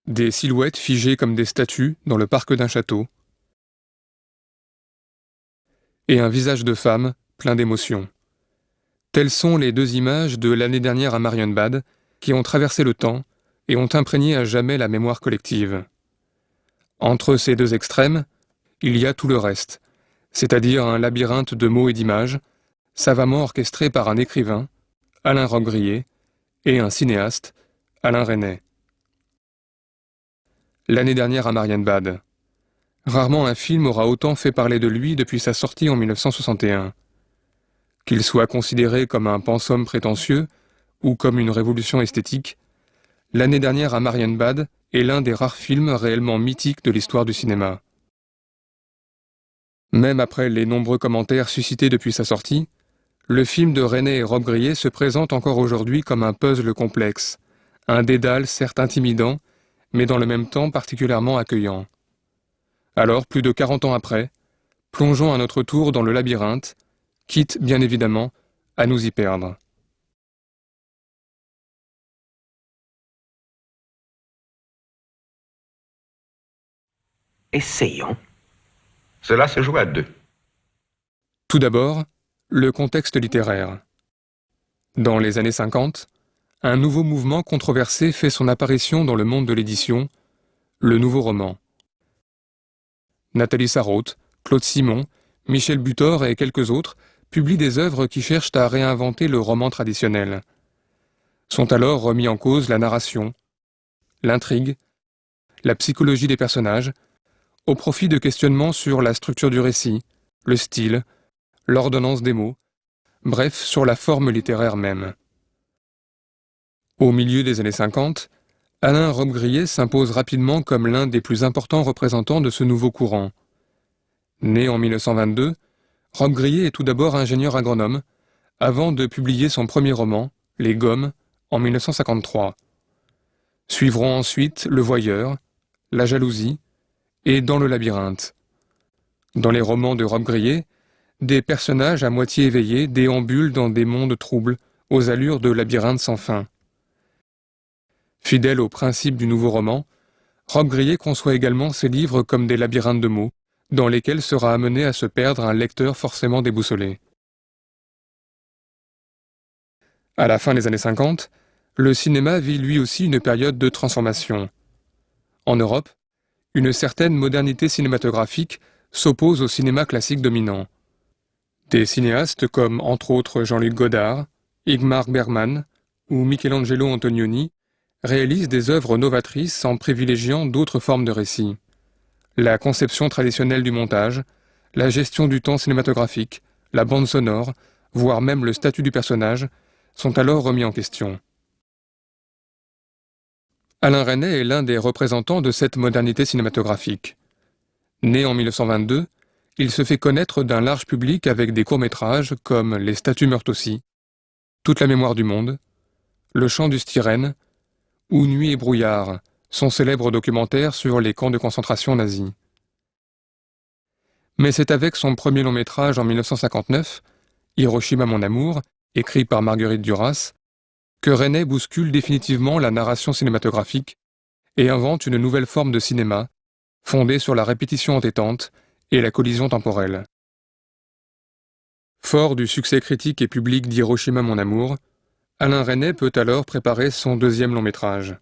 des silhouettes figées comme des statues dans le parc d'un château, et un visage de femme plein d'émotion. Telles sont les deux images de l'année dernière à Marienbad qui ont traversé le temps et ont imprégné à jamais la mémoire collective. Entre ces deux extrêmes, il y a tout le reste, c'est-à-dire un labyrinthe de mots et d'images, savamment orchestré par un écrivain, Alain Robbe-Grillet, et un cinéaste, Alain Resnais. L'année dernière à Marienbad. Rarement un film aura autant fait parler de lui depuis sa sortie en 1961. Qu'il soit considéré comme un pensum prétentieux ou comme une révolution esthétique, l'année dernière à Marienbad est l'un des rares films réellement mythiques de l'histoire du cinéma. Même après les nombreux commentaires suscités depuis sa sortie, le film de Resnais et Robbe-Grillet se présente encore aujourd'hui comme un puzzle complexe, un dédale certes intimidant, mais dans le même temps particulièrement accueillant. Alors, plus de 40 ans après, plongeons à notre tour dans le labyrinthe, quitte, bien évidemment, à nous y perdre. Essayons. Cela se joue à deux. Tout d'abord, le contexte littéraire. Dans les années 50, un nouveau mouvement controversé fait son apparition dans le monde de l'édition, le nouveau roman. Nathalie Sarraute, Claude Simon, Michel Butor et quelques autres publient des œuvres qui cherchent à réinventer le roman traditionnel. Sont alors remis en cause la narration, l'intrigue, la psychologie des personnages, au profit de questionnements sur la structure du récit, le style, l'ordonnance des mots, bref, sur la forme littéraire même. Au milieu des années 50, Alain Robbe-Grillet s'impose rapidement comme l'un des plus importants représentants de ce nouveau courant. Né en 1922, Robbe-Grillet est tout d'abord ingénieur agronome, avant de publier son premier roman, Les Gommes, en 1953. Suivront ensuite Le Voyeur, La Jalousie et Dans le labyrinthe. Dans les romans de Robbe-Grillet, des personnages à moitié éveillés déambulent dans des mondes troubles, aux allures de labyrinthes sans fin. Fidèle au principe du nouveau roman, Robbe-Grillet conçoit également ses livres comme des labyrinthes de mots, dans lesquels sera amené à se perdre un lecteur forcément déboussolé. À la fin des années 50, le cinéma vit lui aussi une période de transformation. En Europe, une certaine modernité cinématographique s'oppose au cinéma classique dominant. Des cinéastes comme entre autres Jean-Luc Godard, Ingmar Bergman ou Michelangelo Antonioni réalisent des œuvres novatrices en privilégiant d'autres formes de récit. La conception traditionnelle du montage, la gestion du temps cinématographique, la bande sonore, voire même le statut du personnage, sont alors remis en question. Alain Resnais est l'un des représentants de cette modernité cinématographique. Né en 1922, il se fait connaître d'un large public avec des courts-métrages comme Les statues meurent aussi, Toute la mémoire du monde, Le chant du styrène ou Nuit et brouillard, son célèbre documentaire sur les camps de concentration nazis. Mais c'est avec son premier long-métrage en 1959, Hiroshima mon amour, écrit par Marguerite Duras, que Resnais bouscule définitivement la narration cinématographique et invente une nouvelle forme de cinéma, fondée sur la répétition entêtante et la collision temporelle. Fort du succès critique et public d'Hiroshima mon amour, Alain Resnais peut alors préparer son deuxième long-métrage.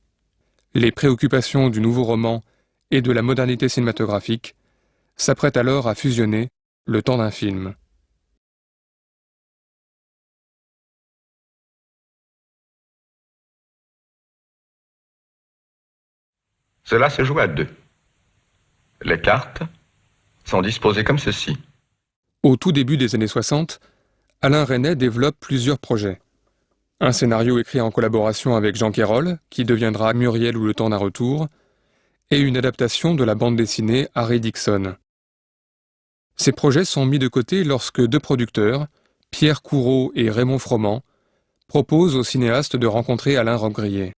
Les préoccupations du nouveau roman et de la modernité cinématographique s'apprêtent alors à fusionner le temps d'un film. Cela se joue à deux. Les cartes sont disposées comme ceci. Au tout début des années 60, Alain Resnais développe plusieurs projets. Un scénario écrit en collaboration avec Jean Quérol, qui deviendra Muriel ou Le temps d'un retour, et une adaptation de la bande dessinée Harry Dixon. Ces projets sont mis de côté lorsque deux producteurs, Pierre Courreau et Raymond Froment, proposent au cinéaste de rencontrer Alain Robbe-Grillet.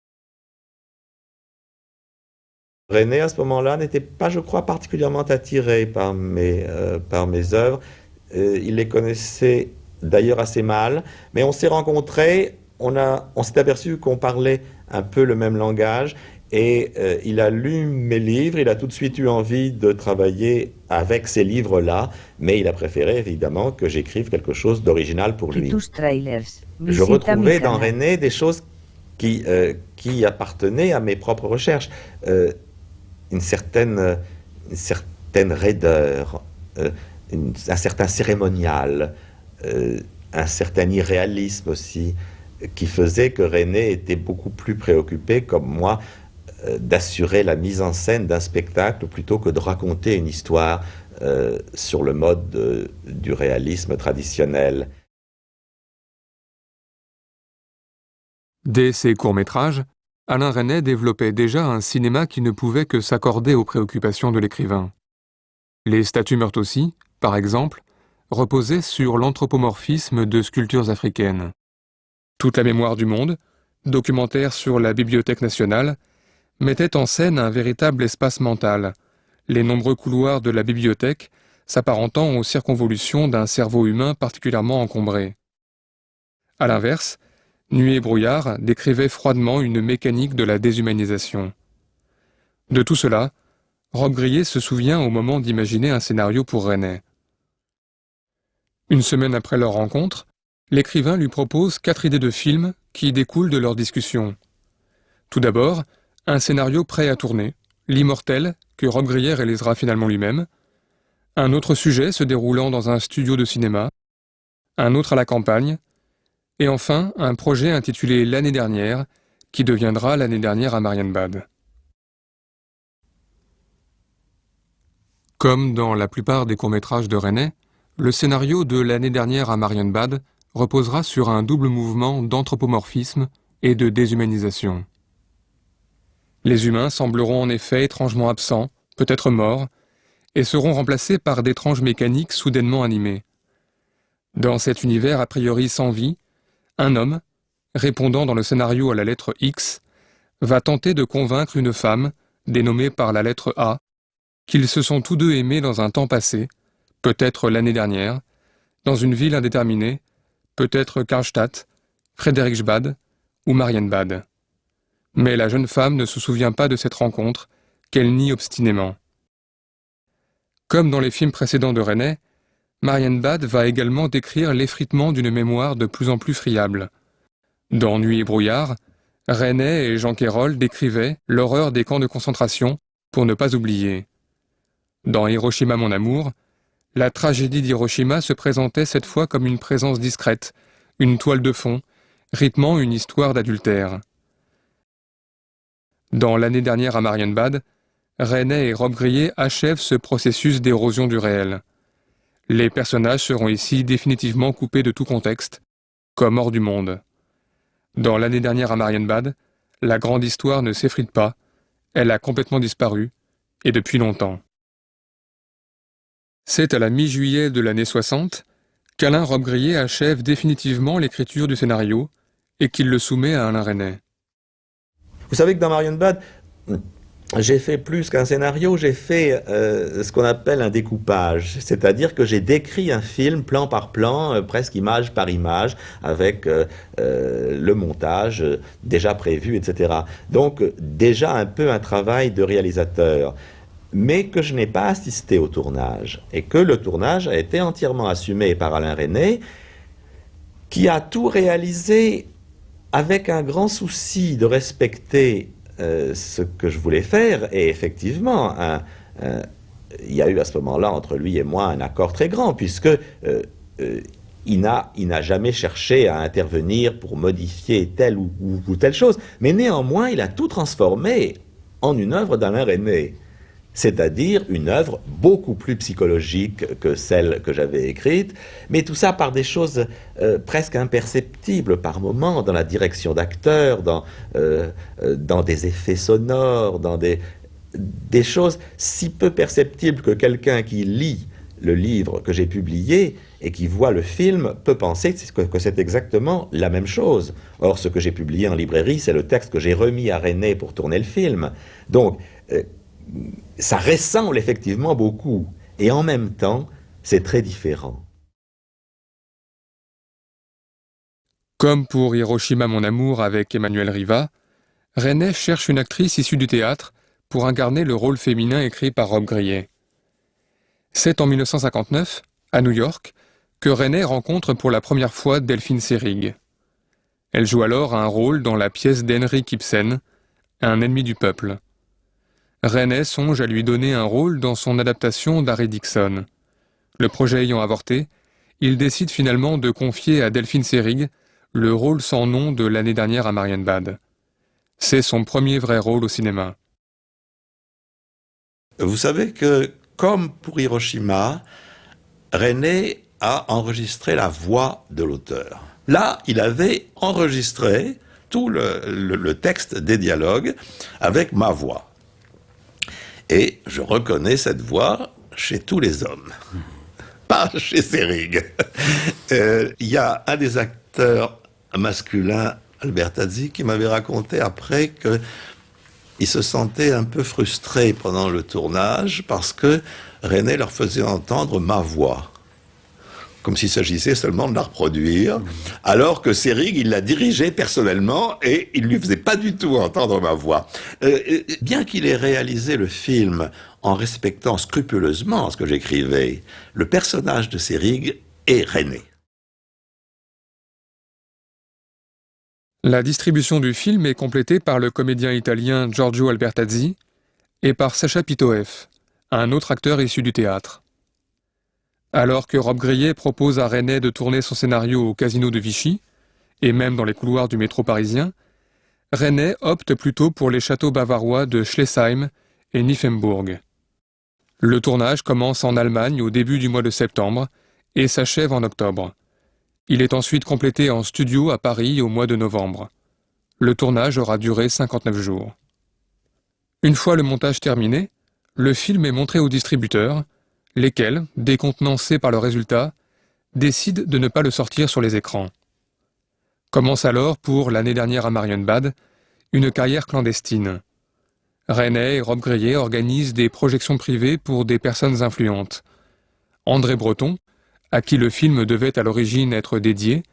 Resnais, à ce moment-là, n'était pas, je crois, particulièrement attiré par mes œuvres. Il les connaissait d'ailleurs assez mal, mais on s'est rencontrés, on s'est aperçu qu'on parlait un peu le même langage, Et il a lu mes livres, il a tout de suite eu envie de travailler avec ces livres-là, mais il a préféré évidemment que j'écrive quelque chose d'original pour lui. Kitus Trailers. Je Visita mi retrouvais dans canal. René des choses qui appartenaient à mes propres recherches. Une certaine raideur, un certain cérémonial, un certain irréalisme aussi, qui faisait que René était beaucoup plus préoccupé, comme moi, d'assurer la mise en scène d'un spectacle plutôt que de raconter une histoire sur le mode du réalisme traditionnel. Dès ses courts-métrages, Alain Resnais développait déjà un cinéma qui ne pouvait que s'accorder aux préoccupations de l'écrivain. Les statues meurent aussi, par exemple, reposaient sur l'anthropomorphisme de sculptures africaines. Toute la mémoire du monde, documentaire sur la Bibliothèque nationale, mettait en scène un véritable espace mental, les nombreux couloirs de la bibliothèque s'apparentant aux circonvolutions d'un cerveau humain particulièrement encombré. À l'inverse, Nuit et brouillard décrivait froidement une mécanique de la déshumanisation. De tout cela, Rob Grillet se souvient au moment d'imaginer un scénario pour Resnais. Une semaine après leur rencontre, l'écrivain lui propose 4 idées de films qui découlent de leur discussion. Tout d'abord, un scénario prêt à tourner, L'Immortel, que Rob Grillet réalisera finalement lui-même, un autre sujet se déroulant dans un studio de cinéma, un autre à la campagne, et enfin un projet intitulé L'année dernière, qui deviendra L'année dernière à Marienbad. Comme dans la plupart des courts-métrages de Resnais, le scénario de L'année dernière à Marienbad reposera sur un double mouvement d'anthropomorphisme et de déshumanisation. Les humains sembleront en effet étrangement absents, peut-être morts, et seront remplacés par d'étranges mécaniques soudainement animées. Dans cet univers a priori sans vie, un homme, répondant dans le scénario à la lettre X, va tenter de convaincre une femme, dénommée par la lettre A, qu'ils se sont tous deux aimés dans un temps passé, peut-être l'année dernière, dans une ville indéterminée, peut-être Karlstadt, Frederiksbad ou Marienbad. Mais la jeune femme ne se souvient pas de cette rencontre, qu'elle nie obstinément. Comme dans les films précédents de Resnais, Marienbad va également décrire l'effritement d'une mémoire de plus en plus friable. Dans Nuit et brouillard, Resnais et Jean Quérol décrivaient l'horreur des camps de concentration pour ne pas oublier. Dans Hiroshima mon amour, la tragédie d'Hiroshima se présentait cette fois comme une présence discrète, une toile de fond, rythmant une histoire d'adultère. Dans L'année dernière à Marienbad, Resnais et Rob Grillet achèvent ce processus d'érosion du réel. Les personnages seront ici définitivement coupés de tout contexte, comme hors du monde. Dans L'année dernière à Marienbad, la grande histoire ne s'effrite pas, elle a complètement disparu, et depuis longtemps. C'est à la mi-juillet de l'année 60 qu'Alain Rob Grillet achève définitivement l'écriture du scénario et qu'il le soumet à Alain Resnais. Vous savez que dans Marienbad, j'ai fait plus qu'un scénario, j'ai fait ce qu'on appelle un découpage. C'est-à-dire que j'ai décrit un film plan par plan, presque image par image, avec le montage déjà prévu, etc. Donc déjà un peu un travail de réalisateur, mais que je n'ai pas assisté au tournage. Et que le tournage a été entièrement assumé par Alain Resnais, qui a tout réalisé avec un grand souci de respecter ce que je voulais faire, et effectivement, il y a eu à ce moment-là entre lui et moi un accord très grand, puisque il n'a jamais cherché à intervenir pour modifier telle ou telle chose, mais néanmoins il a tout transformé en une œuvre d'Alain Resnais, c'est-à-dire une œuvre beaucoup plus psychologique que celle que j'avais écrite, mais tout ça par des choses presque imperceptibles par moments, dans la direction d'acteurs, dans des effets sonores, dans des choses si peu perceptibles que quelqu'un qui lit le livre que j'ai publié et qui voit le film peut penser que c'est exactement la même chose. Or, ce que j'ai publié en librairie, c'est le texte que j'ai remis à Resnais pour tourner le film. Donc, ça ressemble effectivement beaucoup, et en même temps, c'est très différent. Comme pour Hiroshima mon amour avec Emmanuel Riva, Resnais cherche une actrice issue du théâtre pour incarner le rôle féminin écrit par Rob Grillet. C'est en 1959, à New York, que Resnais rencontre pour la première fois Delphine Seyrig. Elle joue alors un rôle dans la pièce d'Henrik Ibsen, Un ennemi du peuple. Resnais songe à lui donner un rôle dans son adaptation d'Harry Dixon. Le projet ayant avorté, il décide finalement de confier à Delphine Seyrig le rôle sans nom de l'année dernière à Marienbad. C'est son premier vrai rôle au cinéma. Vous savez que, comme pour Hiroshima, Resnais a enregistré la voix de l'auteur. Là, il avait enregistré tout le texte des dialogues avec ma voix. Et je reconnais cette voix chez tous les hommes, pas chez Seyrig. Il y a un des acteurs masculins, Albert Tazzi, qui m'avait raconté après qu'il se sentait un peu frustré pendant le tournage parce que Resnais leur faisait entendre ma voix, comme s'il s'agissait seulement de la reproduire, alors que Seyrig, il la dirigeait personnellement et il ne lui faisait pas du tout entendre ma voix. Bien qu'il ait réalisé le film en respectant scrupuleusement ce que j'écrivais, le personnage de Seyrig est Resnais. La distribution du film est complétée par le comédien italien Giorgio Albertazzi et par Sacha Pitoev, un autre acteur issu du théâtre. Alors que Rob Grillet propose à Resnais de tourner son scénario au Casino de Vichy, et même dans les couloirs du métro parisien, Resnais opte plutôt pour les châteaux bavarois de Schlesheim et Nymphenburg. Le tournage commence en Allemagne au début du mois de septembre et s'achève en octobre. Il est ensuite complété en studio à Paris au mois de novembre. Le tournage aura duré 59 jours. Une fois le montage terminé, le film est montré aux distributeurs, lesquels, décontenancés par le résultat, décident de ne pas le sortir sur les écrans. Commence alors, pour l'année dernière à Marienbad, une carrière clandestine. Resnais et Rob Grillet organisent des projections privées pour des personnes influentes. André Breton, à qui le film devait à l'origine être dédié,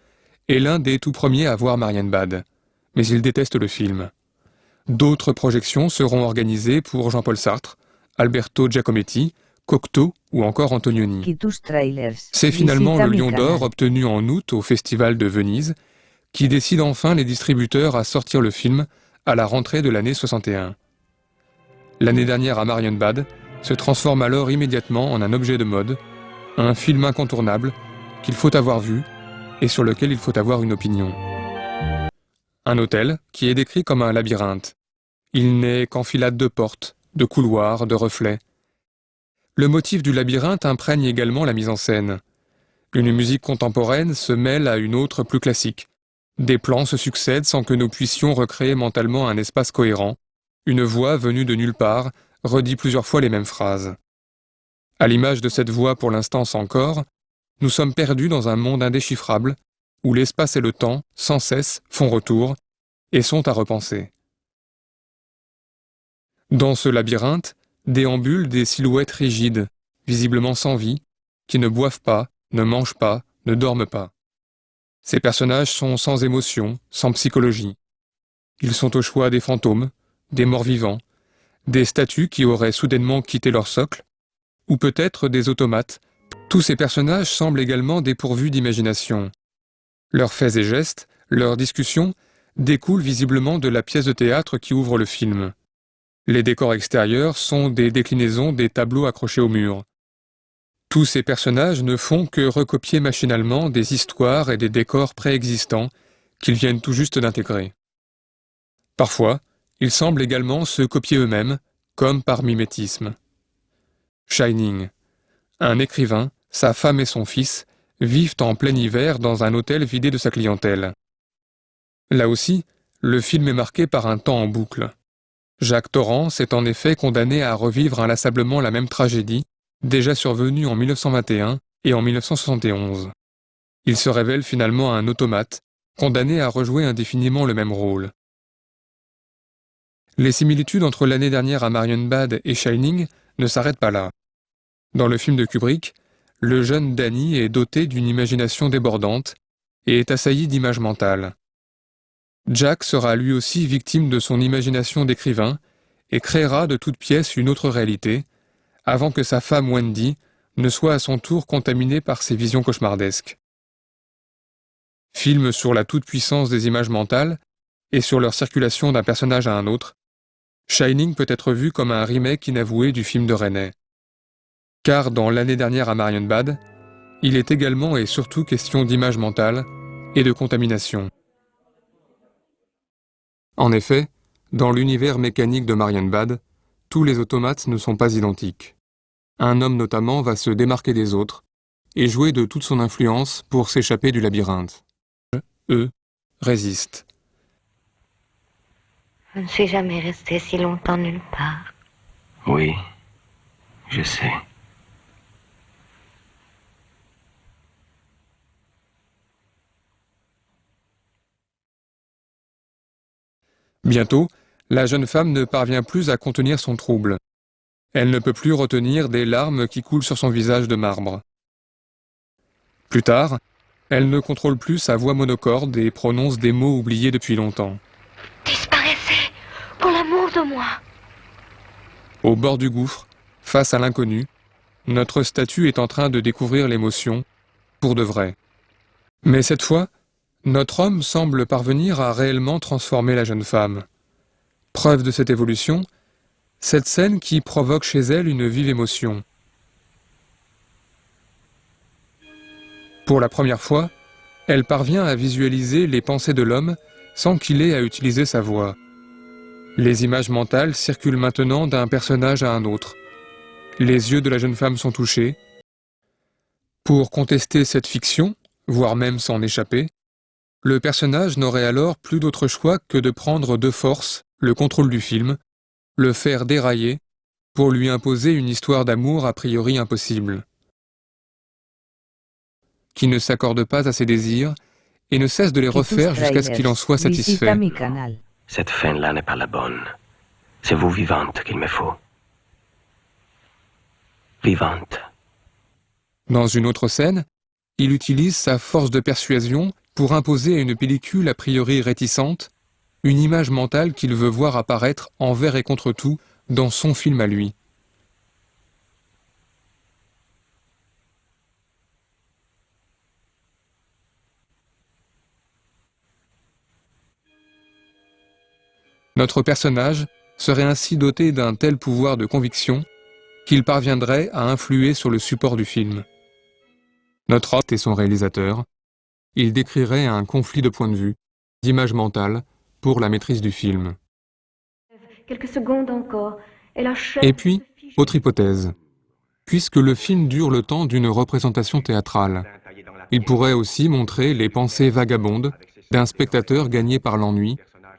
est l'un des tout premiers à voir Marienbad, mais il déteste le film. D'autres projections seront organisées pour Jean-Paul Sartre, Alberto Giacometti, Cocteau ou encore Antonioni. C'est finalement le Lion d'Or obtenu en août au Festival de Venise qui décide enfin les distributeurs à sortir le film à la rentrée de l'année 61. L'année dernière à Marienbad se transforme alors immédiatement en un objet de mode, un film incontournable qu'il faut avoir vu et sur lequel il faut avoir une opinion. Un hôtel qui est décrit comme un labyrinthe. Il n'est qu'enfilade de portes, de couloirs, de reflets. Le motif du labyrinthe imprègne également la mise en scène. Une musique contemporaine se mêle à une autre plus classique. Des plans se succèdent sans que nous puissions recréer mentalement un espace cohérent. Une voix venue de nulle part redit plusieurs fois les mêmes phrases. À l'image de cette voix pour l'instant sans corps, nous sommes perdus dans un monde indéchiffrable où l'espace et le temps, sans cesse, font retour et sont à repenser. Dans ce labyrinthe, déambulent des silhouettes rigides, visiblement sans vie, qui ne boivent pas, ne mangent pas, ne dorment pas. Ces personnages sont sans émotion, sans psychologie. Ils sont au choix des fantômes, des morts-vivants, des statues qui auraient soudainement quitté leur socle, ou peut-être des automates. Tous ces personnages semblent également dépourvus d'imagination. Leurs faits et gestes, leurs discussions, découlent visiblement de la pièce de théâtre qui ouvre le film. Les décors extérieurs sont des déclinaisons des tableaux accrochés au mur. Tous ces personnages ne font que recopier machinalement des histoires et des décors préexistants qu'ils viennent tout juste d'intégrer. Parfois, ils semblent également se copier eux-mêmes, comme par mimétisme. Shining. Un écrivain, sa femme et son fils vivent en plein hiver dans un hôtel vidé de sa clientèle. Là aussi, le film est marqué par un temps en boucle. Jacques Torrance est en effet condamné à revivre inlassablement la même tragédie, déjà survenue en 1921 et en 1971. Il se révèle finalement un automate, condamné à rejouer indéfiniment le même rôle. Les similitudes entre l'année dernière à Marienbad et Shining ne s'arrêtent pas là. Dans le film de Kubrick, le jeune Danny est doté d'une imagination débordante et est assailli d'images mentales. Jack sera lui aussi victime de son imagination d'écrivain et créera de toutes pièces une autre réalité, avant que sa femme Wendy ne soit à son tour contaminée par ses visions cauchemardesques. Film sur la toute-puissance des images mentales et sur leur circulation d'un personnage à un autre, Shining peut être vu comme un remake inavoué du film de Rainey. Car dans l'année dernière à Marienbad, il est également et surtout question d'images mentales et de contamination. En effet, dans l'univers mécanique de Marienbad, tous les automates ne sont pas identiques. Un homme notamment va se démarquer des autres et jouer de toute son influence pour s'échapper du labyrinthe. Eux résistent. Je ne suis jamais resté si longtemps nulle part. Oui, je sais. Bientôt, la jeune femme ne parvient plus à contenir son trouble. Elle ne peut plus retenir des larmes qui coulent sur son visage de marbre. Plus tard, elle ne contrôle plus sa voix monocorde et prononce des mots oubliés depuis longtemps. Disparaissez, pour l'amour de moi. Au bord du gouffre, face à l'inconnu, notre statue est en train de découvrir l'émotion, pour de vrai. Mais cette fois, notre homme semble parvenir à réellement transformer la jeune femme. Preuve de cette évolution, cette scène qui provoque chez elle une vive émotion. Pour la première fois, elle parvient à visualiser les pensées de l'homme sans qu'il ait à utiliser sa voix. Les images mentales circulent maintenant d'un personnage à un autre. Les yeux de la jeune femme sont touchés. Pour contester cette fiction, voire même s'en échapper, le personnage n'aurait alors plus d'autre choix que de prendre de force le contrôle du film, le faire dérailler, pour lui imposer une histoire d'amour a priori impossible, qui ne s'accorde pas à ses désirs et ne cesse de les refaire jusqu'à ce qu'il en soit satisfait. Cette fin-là n'est pas la bonne. C'est vous vivante qu'il me faut. Vivante. Dans une autre scène, il utilise sa force de persuasion pour imposer à une pellicule a priori réticente une image mentale qu'il veut voir apparaître envers et contre tout dans son film à lui. Notre personnage serait ainsi doté d'un tel pouvoir de conviction qu'il parviendrait à influer sur le support du film. Notre hôte et son réalisateur, il décrirait un conflit de points de vue, d'image mentale, pour la maîtrise du film. Quelques secondes encore, et la chaîne Et puis, se fige. autre hypothèse. Puisque le film dure le temps d'une représentation théâtrale, il pourrait aussi montrer les pensées vagabondes d'un spectateur gagné par l'ennui,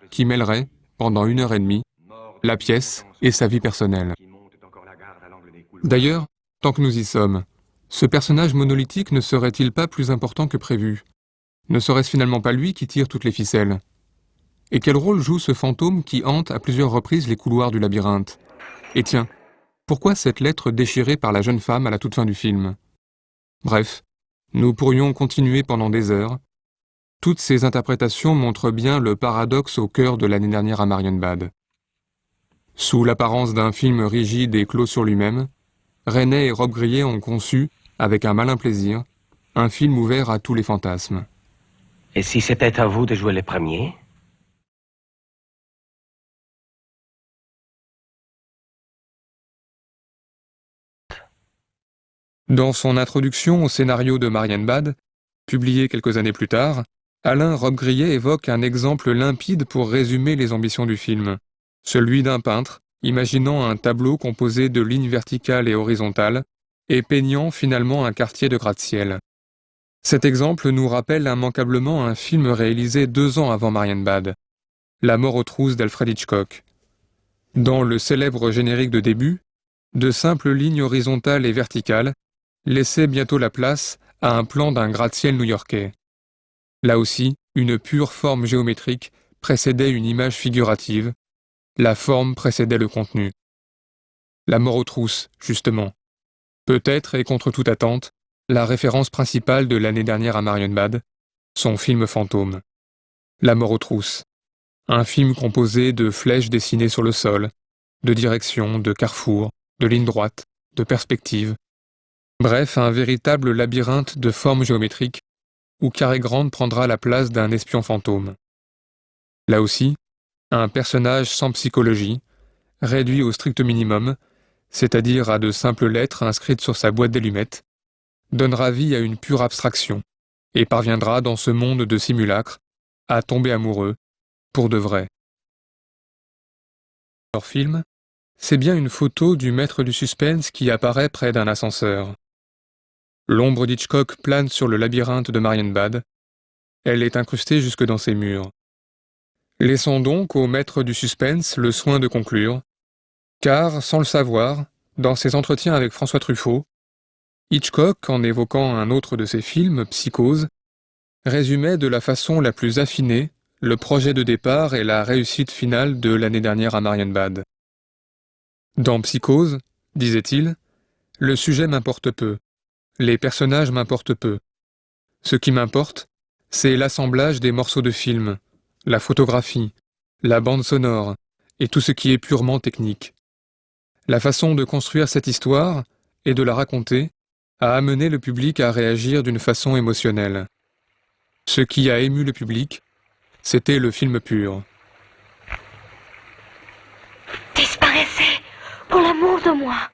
qui mêlerait, pendant 1h30, la pièce et sa vie personnelle. D'ailleurs, tant que nous y sommes, ce personnage monolithique ne serait-il pas plus important que prévu? Ne serait-ce finalement pas lui qui tire toutes les ficelles? Et quel rôle joue ce fantôme qui hante à plusieurs reprises les couloirs du labyrinthe? Et tiens, pourquoi cette lettre déchirée par la jeune femme à la toute fin du film? Bref, nous pourrions continuer pendant des heures. Toutes ces interprétations montrent bien le paradoxe au cœur de l'année dernière à Marienbad. Sous l'apparence d'un film rigide et clos sur lui-même, Rainey et Rob Grillet ont conçu, avec un malin plaisir, un film ouvert à tous les fantasmes. Et si c'était à vous de jouer les premiers? Dans son introduction au scénario de Marienbad, publié quelques années plus tard, Alain Rob Grillet évoque un exemple limpide pour résumer les ambitions du film. Celui d'un peintre, imaginant un tableau composé de lignes verticales et horizontales, et peignant finalement un quartier de gratte-ciel. Cet exemple nous rappelle immanquablement un film réalisé 2 ans avant Marienbad, La mort aux trousses d'Alfred Hitchcock. Dans le célèbre générique de début, de simples lignes horizontales et verticales laissaient bientôt la place à un plan d'un gratte-ciel new-yorkais. Là aussi, une pure forme géométrique précédait une image figurative, la forme précédait le contenu. La mort aux trousses, justement. Peut-être, et contre toute attente, la référence principale de l'année dernière à Marienbad, son film fantôme. La mort aux trousses. Un film composé de flèches dessinées sur le sol, de directions, de carrefours, de lignes droites, de perspectives. Bref, un véritable labyrinthe de formes géométriques où Cary Grant prendra la place d'un espion fantôme. Là aussi, un personnage sans psychologie, réduit au strict minimum, c'est-à-dire à de simples lettres inscrites sur sa boîte d'allumettes, donnera vie à une pure abstraction et parviendra dans ce monde de simulacres à tomber amoureux, pour de vrai. Leur film, c'est bien une photo du maître du suspense qui apparaît près d'un ascenseur. L'ombre d'Hitchcock plane sur le labyrinthe de Marienbad. Elle est incrustée jusque dans ses murs. Laissons donc au maître du suspense le soin de conclure, car, sans le savoir, dans ses entretiens avec François Truffaut, Hitchcock, en évoquant un autre de ses films, Psychose, résumait de la façon la plus affinée le projet de départ et la réussite finale de l'année dernière à Marienbad. Dans Psychose, disait-il, le sujet m'importe peu, les personnages m'importent peu. Ce qui m'importe, c'est l'assemblage des morceaux de film, la photographie, la bande sonore et tout ce qui est purement technique. La façon de construire cette histoire et de la raconter a amené le public à réagir d'une façon émotionnelle. Ce qui a ému le public, c'était le film pur. Disparaissez, pour l'amour de moi.